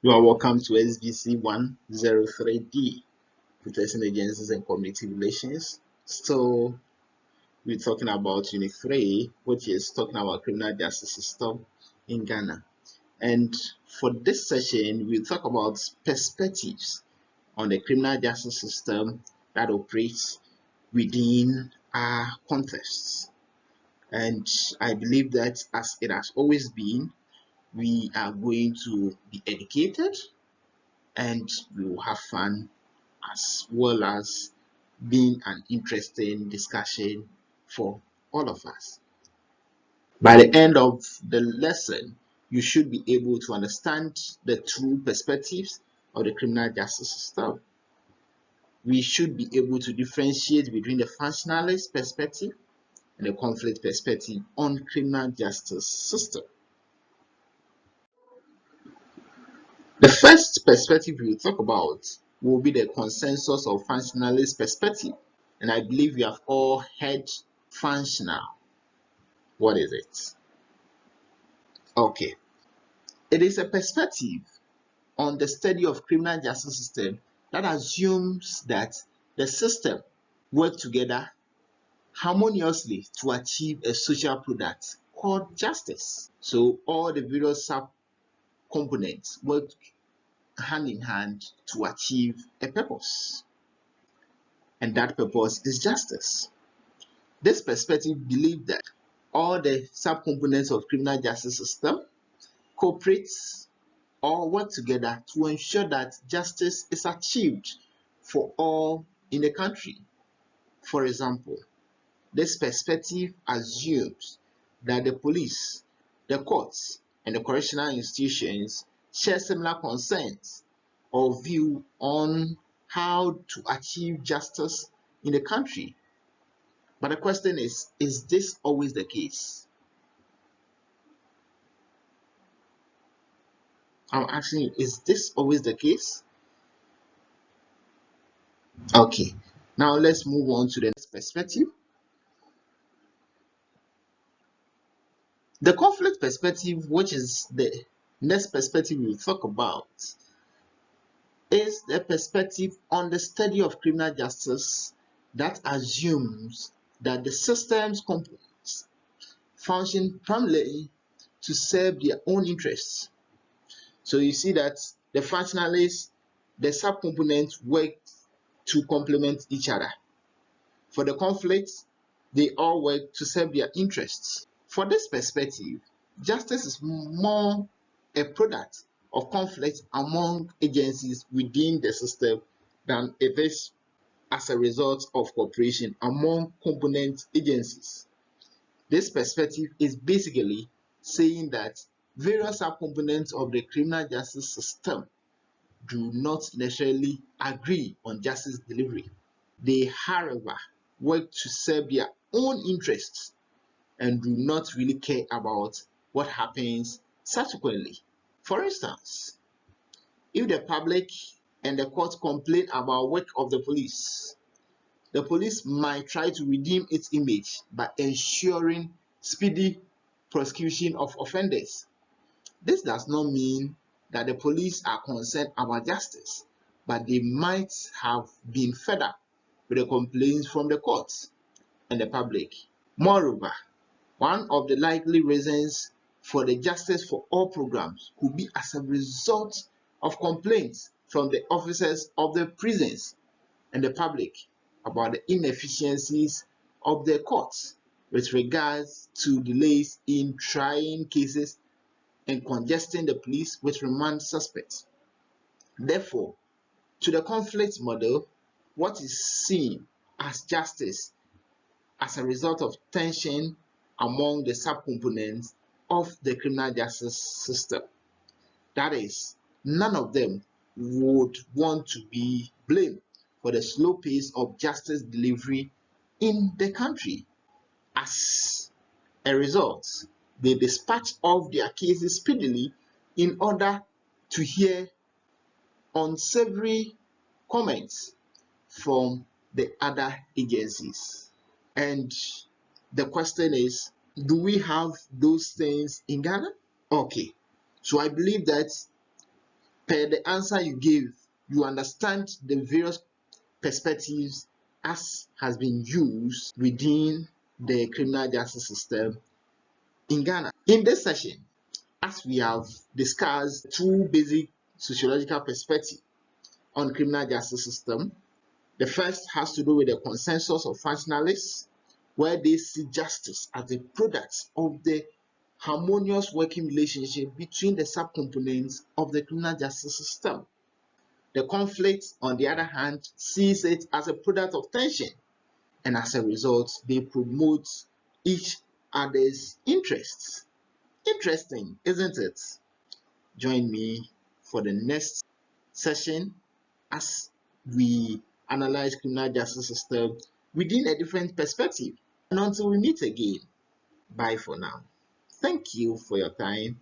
You are welcome to SBC 103D, Protection Agencies and Community Relations. So, we're talking about Unit 3, which is talking about criminal justice system in Ghana. And for this session, we'll talk about perspectives on the criminal justice system that operates within our context. And I believe that, as it has always been, we are going to be educated and we will have fun, as well as being an interesting discussion for all of us. By the end of the lesson, you should be able to understand the true perspectives of the criminal justice system. We should be able to differentiate between the functionalist perspective and the conflict perspective on criminal justice system. The first perspective we will talk about will be the consensus of functionalist perspective. And I believe we have all heard functional. What is it? Okay. It is a perspective on the study of criminal justice system that assumes that the system work together harmoniously to achieve a social product called justice. So all the various sub-components work hand in hand to achieve a purpose. And that purpose is justice. This perspective believes that all the subcomponents of criminal justice system cooperate or work together to ensure that justice is achieved for all in the country. For example, this perspective assumes that the police, the courts, and the correctional institutions share similar concerns or view on how to achieve justice in the country. But the question is this always the case? I'm asking you, is this always the case? Okay, now let's move on to the next perspective. The conflict perspective, which is the next perspective we'll talk about, is the perspective on the study of criminal justice that assumes that the system's components function primarily to serve their own interests. So you see that the functionalists, the subcomponents work to complement each other. For the conflicts, they all work to serve their interests. For this perspective, justice is more a product of conflict among agencies within the system than it is as a result of cooperation among component agencies. This perspective is basically saying that various subcomponents of the criminal justice system do not necessarily agree on justice delivery. They, however, work to serve their own interests and do not really care about what happens subsequently. For instance, if the public and the court complain about work of the police might try to redeem its image by ensuring speedy prosecution of offenders. This does not mean that the police are concerned about justice, but they might have been fed up with the complaints from the courts and the public. Moreover, one of the likely reasons for the Justice for All programs could be as a result of complaints from the officers of the prisons and the public about the inefficiencies of the courts with regards to delays in trying cases and congesting the police with remand suspects. Therefore, to the conflict model, what is seen as justice as a result of tension among the subcomponents of the criminal justice system. That is, none of them would want to be blamed for the slow pace of justice delivery in the country. As a result, they dispatch off their cases speedily in order to hear unsavory comments from the other agencies. And the question is, do we have those things in Ghana? Okay, so I believe that per the answer you gave, you understand the various perspectives as has been used within the criminal justice system in Ghana. In this session, as we have discussed two basic sociological perspectives on criminal justice system, the first has to do with the consensus of functionalists, where they see justice as a product of the harmonious working relationship between the subcomponents of the criminal justice system. The conflict, on the other hand, sees it as a product of tension, and as a result, they promote each other's interests. Interesting, isn't it? Join me for the next session as we analyze criminal justice system within a different perspective. And until we meet again, bye for now. Thank you for your time.